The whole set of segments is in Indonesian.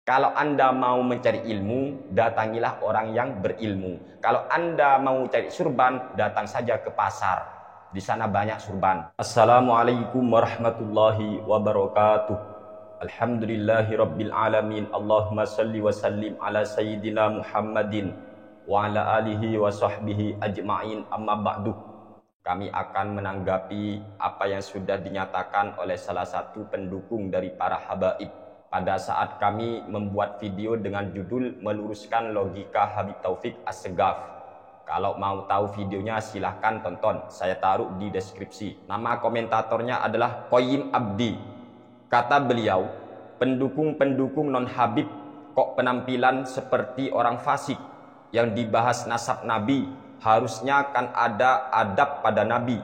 Kalau Anda mau mencari ilmu, datangilah orang yang berilmu. Kalau Anda mau cari surban, datang saja ke pasar. Di sana banyak surban. Assalamualaikum warahmatullahi wabarakatuh. Alhamdulillahi rabbil alamin. Allahumma salli wa sallim ala sayyidina Muhammadin wa ala alihi wa sahbihi ajma'in, amma ba'du. Kami akan menanggapi apa yang sudah dinyatakan oleh salah satu pendukung dari para habaib pada saat kami membuat video dengan judul meluruskan logika Habib Taufik Assegaf. Kalau mau tahu videonya silahkan tonton, saya taruh di deskripsi. Nama komentatornya adalah Qoyim Abdi. Kata beliau, pendukung-pendukung non Habib kok penampilan seperti orang fasik. Yang dibahas nasab Nabi, harusnya kan ada adab pada Nabi,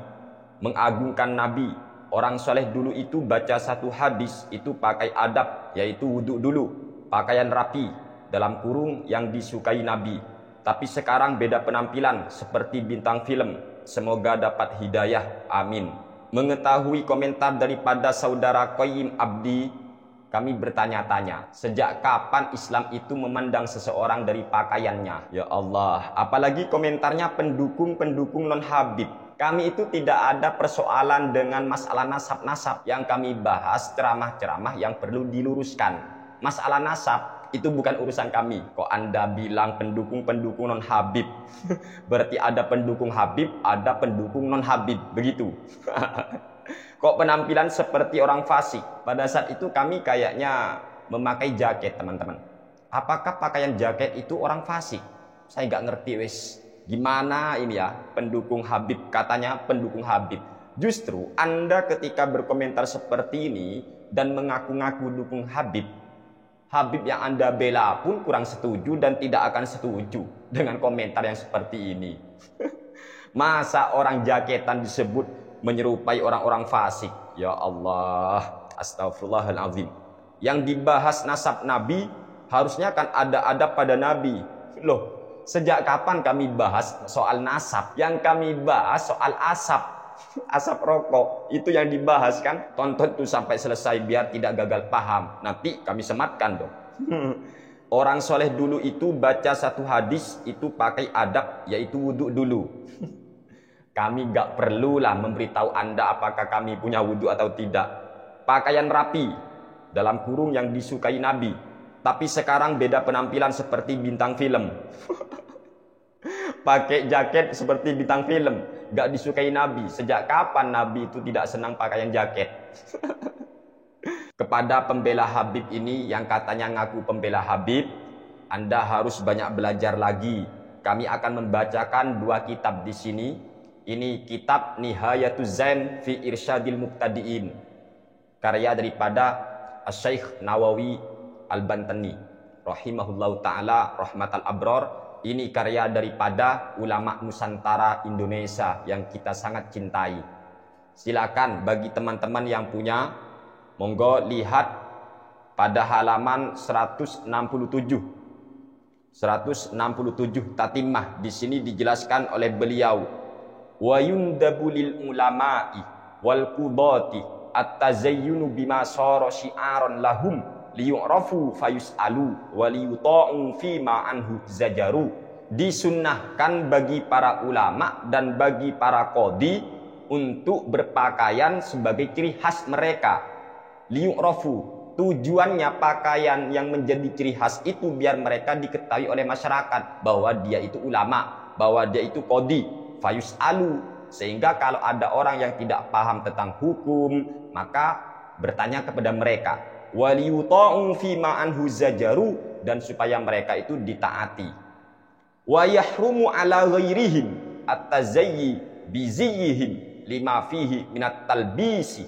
mengagungkan Nabi. Orang soleh dulu itu baca satu hadis itu pakai adab, yaitu wudhu dulu, pakaian rapi, dalam kurung yang disukai Nabi. Tapi sekarang beda penampilan seperti bintang film. Semoga dapat hidayah, amin. Mengetahui komentar daripada saudara Qoyim Abdi, kami bertanya-tanya, sejak kapan Islam itu memandang seseorang dari pakaiannya? Ya Allah, apalagi komentarnya pendukung-pendukung non Habib. Kami itu tidak ada persoalan dengan masalah nasab-nasab. Yang kami bahas ceramah-ceramah yang perlu diluruskan. Masalah nasab itu bukan urusan kami. Kok Anda bilang pendukung-pendukung non Habib? Berarti ada pendukung Habib, ada pendukung non Habib, begitu. Kok penampilan seperti orang fasik? Pada saat itu kami kayaknya memakai jaket, teman-teman. Apakah pakaian jaket itu orang fasik? Saya nggak ngerti, wes. Gimana ini ya, pendukung Habib, katanya pendukung Habib. Justru Anda ketika berkomentar seperti ini dan mengaku-ngaku dukung Habib, Habib yang Anda bela pun kurang setuju dan tidak akan setuju dengan komentar yang seperti ini. Masa orang jaketan disebut menyerupai orang-orang fasik? Ya Allah, astagfirullahaladzim. Yang dibahas nasab Nabi, harusnya kan ada adab pada Nabi. Loh, sejak kapan kami bahas soal nasab? Yang kami bahas soal asap. Asap rokok. Itu yang dibahas kan? Tonton tuh sampai selesai biar tidak gagal paham. Nanti kami sematkan dong. Orang soleh dulu itu baca satu hadis itu pakai adab, yaitu wudhu dulu. Kami gak perlulah memberitahu Anda apakah kami punya wudhu atau tidak. Pakaian rapi, dalam kurung yang disukai Nabi. Tapi sekarang beda penampilan seperti bintang film. Pakai jaket seperti bintang film, gak disukai Nabi. Sejak kapan Nabi itu tidak senang pakaian jaket? Kepada pembela Habib ini yang katanya ngaku pembela Habib, Anda harus banyak belajar lagi. Kami akan membacakan dua kitab di sini. Ini kitab Nihayatuz Zain fi Irsyadil Muqtadiin, karya daripada Asy-Syaikh Nawawi Al-Bantani rahimahullahu ta'ala rahmatal abror. Ini karya daripada ulama Nusantara Indonesia yang kita sangat cintai. Silakan bagi teman-teman yang punya, monggo lihat pada halaman 167 tatimah. Di sini dijelaskan oleh beliau, wa yundabu lil ulama'i wal qudati at-tazayyunu bima sara syi'aran lahum liyu'rafu fayus'alu wa liyuta'u fima anhu zajaru. Disunnahkan bagi para ulama dan bagi para qadi untuk berpakaian sebagai ciri khas mereka. Liyu'rafu, tujuannya pakaian yang menjadi ciri khas itu biar mereka diketahui oleh masyarakat bahwa dia itu ulama, bahwa dia itu qadi. Fayus'alu, sehingga kalau ada orang yang tidak paham tentang hukum, maka bertanya kepada mereka. Waliyuta'u fima anhu zajaru, dan supaya mereka itu ditaati. Wa yahrumu ala ghairihim at-tazayyi biziyihim lima fihi minat talbisi.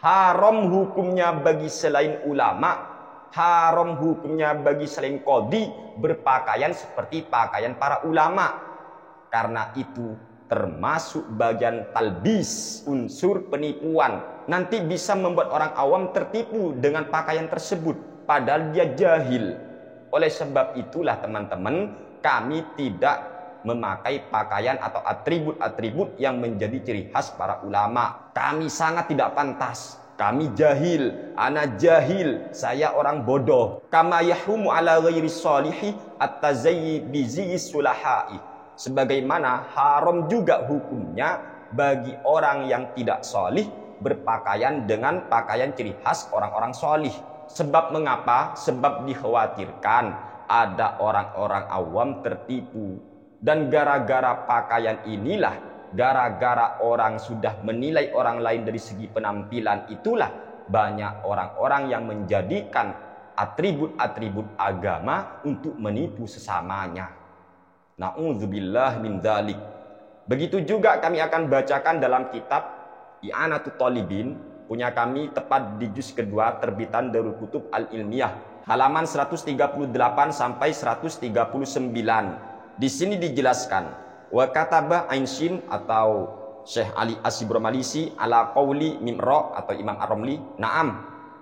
Haram hukumnya bagi selain ulama, haram hukumnya bagi selain qadi berpakaian seperti pakaian para ulama, karena itu termasuk bagian talbis, unsur penipuan. Nanti bisa membuat orang awam tertipu dengan pakaian tersebut, padahal dia jahil. Oleh sebab itulah teman-teman, kami tidak memakai pakaian atau atribut-atribut yang menjadi ciri khas para ulama. Kami sangat tidak pantas kami jahil, ana jahil, saya orang bodoh. Kama yahrumu ala ghairi sholihi at-tazayyi bi ziyis sulahai. Sebagaimana haram juga hukumnya bagi orang yang tidak solih berpakaian dengan pakaian ciri khas orang-orang solih. Sebab mengapa? Sebab dikhawatirkan ada orang-orang awam tertipu. Dan gara-gara pakaian inilah, gara-gara orang sudah menilai orang lain dari segi penampilan, itulah banyak orang-orang yang menjadikan atribut-atribut agama untuk menipu sesamanya. Na'udzubillah min dzalik. Begitu juga kami akan bacakan dalam kitab I'anatut Thalibin, punya kami tepat di juz kedua terbitan Darul Kutub Al-Ilmiyah, halaman 138 sampai 139. Di sini dijelaskan, wa kataba Ainshin atau Syekh Ali As-Sibramalisi ala qauli Mimra atau Imam Ar-Ramli, na'am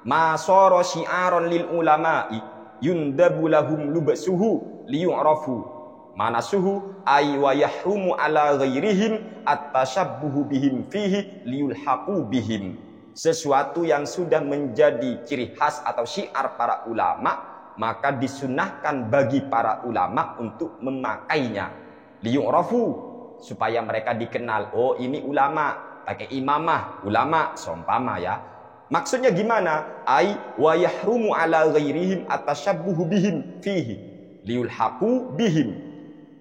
ma sara syi'aron lil ulama'i yundabu lahum lubsuhu liyu'rafu manasuhu ay wa yahrumu ala ghairihim at-tashabbuhu bihim fihi liyulhaqu bihim. Sesuatu yang sudah menjadi ciri khas atau syiar para ulama, maka disunahkan bagi para ulama untuk memakainya. Liyu'rafu, supaya mereka dikenal, oh ini ulama, pakai imamah, ulama, seumpama ya. Maksudnya gimana? Ai wa yahrumu ala ghairihim atashabbuhu bihim fihi liyulhaqu bihim.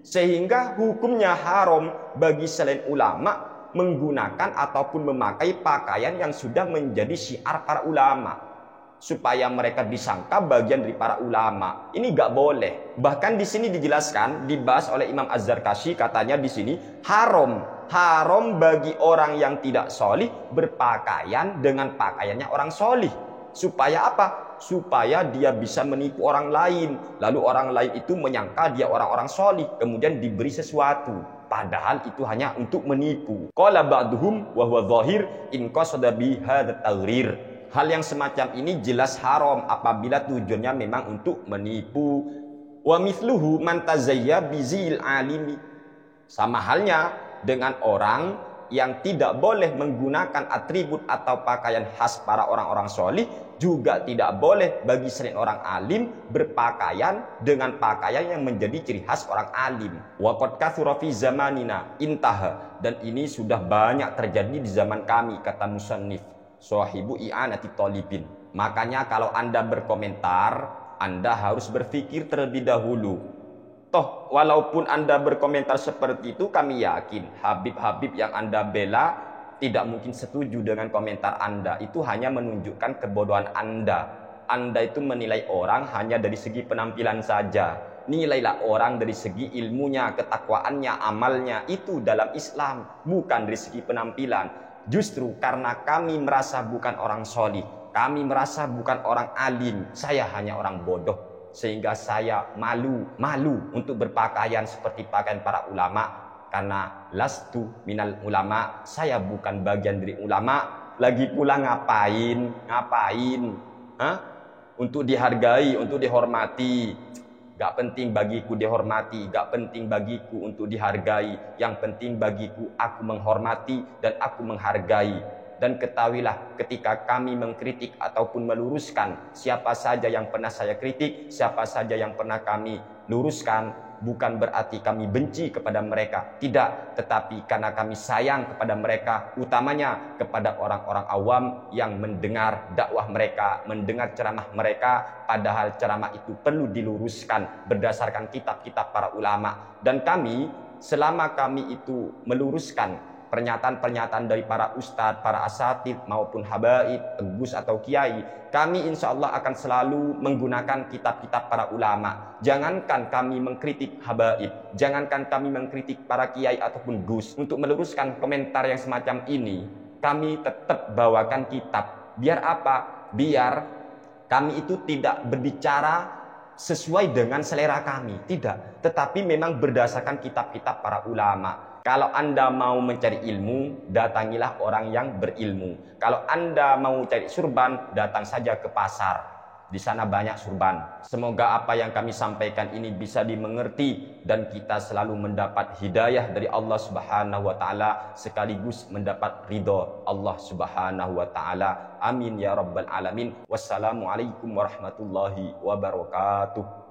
Sehingga hukumnya haram bagi selain ulama menggunakan ataupun memakai pakaian yang sudah menjadi syiar para ulama, supaya mereka disangka bagian dari para ulama. Ini gak boleh. Bahkan di sini dijelaskan, dibahas oleh Imam Az-Zarkashi, katanya di sini haram bagi orang yang tidak solih berpakaian dengan pakaiannya orang solih. Supaya apa? Supaya dia bisa menipu orang lain, lalu orang lain itu menyangka dia orang-orang solih, kemudian diberi sesuatu, padahal itu hanya untuk menipu. Qala ba'duhum wa huwa dhahir in qasada bi hadza taghrir. Hal yang semacam ini jelas haram apabila tujuannya memang untuk menipu. Wa mithluhu man tazayya bizil alimi. Sama halnya dengan orang yang tidak boleh menggunakan atribut atau pakaian khas para orang-orang solih, juga tidak boleh bagi selain orang alim berpakaian dengan pakaian yang menjadi ciri khas orang alim. Wa qad kathura fi zamanina intaha. Dan ini sudah banyak terjadi di zaman kami, kata musannif Sahibu I'anatit Thalibin. Makanya kalau Anda berkomentar, Anda harus berpikir terlebih dahulu. Toh walaupun Anda berkomentar seperti itu, kami yakin Habib-habib yang Anda bela tidak mungkin setuju dengan komentar Anda. Itu hanya menunjukkan kebodohan Anda. Anda itu menilai orang hanya dari segi penampilan saja. Nilailah orang dari segi ilmunya, ketakwaannya, amalnya. Itu dalam Islam, bukan dari segi penampilan. Justru karena kami merasa bukan orang solih, kami merasa bukan orang alim, saya hanya orang bodoh, sehingga saya malu untuk berpakaian seperti pakaian para ulama. Karena lastu minal ulama, saya bukan bagian dari ulama. Lagi pula ngapain? Untuk dihargai, untuk dihormati. Gak penting bagiku dihormati, gak penting bagiku untuk dihargai. Yang penting bagiku aku menghormati dan aku menghargai. Dan ketahuilah, ketika kami mengkritik ataupun meluruskan siapa saja yang pernah saya kritik, siapa saja yang pernah kami luruskan, bukan berarti kami benci kepada mereka. Tidak, tetapi karena kami sayang kepada mereka, utamanya kepada orang-orang awam yang mendengar dakwah mereka, mendengar ceramah mereka, padahal ceramah itu perlu diluruskan berdasarkan kitab-kitab para ulama. Dan kami, selama kami itu meluruskan pernyataan-pernyataan dari para ustadz, para asatid maupun habaib, gus atau kiai, kami insya Allah akan selalu menggunakan kitab-kitab para ulama. Jangankan kami mengkritik habaib, jangankan kami mengkritik para kiai ataupun gus. Untuk meluruskan komentar yang semacam ini, kami tetap bawakan kitab. Biar apa? Biar kami itu tidak berbicara sesuai dengan selera kami, tidak, tetapi memang berdasarkan kitab-kitab para ulama. Kalau Anda mau mencari ilmu, datangilah orang yang berilmu. Kalau Anda mau cari surban, datang saja ke pasar. Di sana banyak surban. Semoga apa yang kami sampaikan ini bisa dimengerti dan kita selalu mendapat hidayah dari Allah Subhanahu wa taala sekaligus mendapat ridho Allah Subhanahu wa taala. Amin ya rabbal alamin. Wassalamualaikum warahmatullahi wabarakatuh.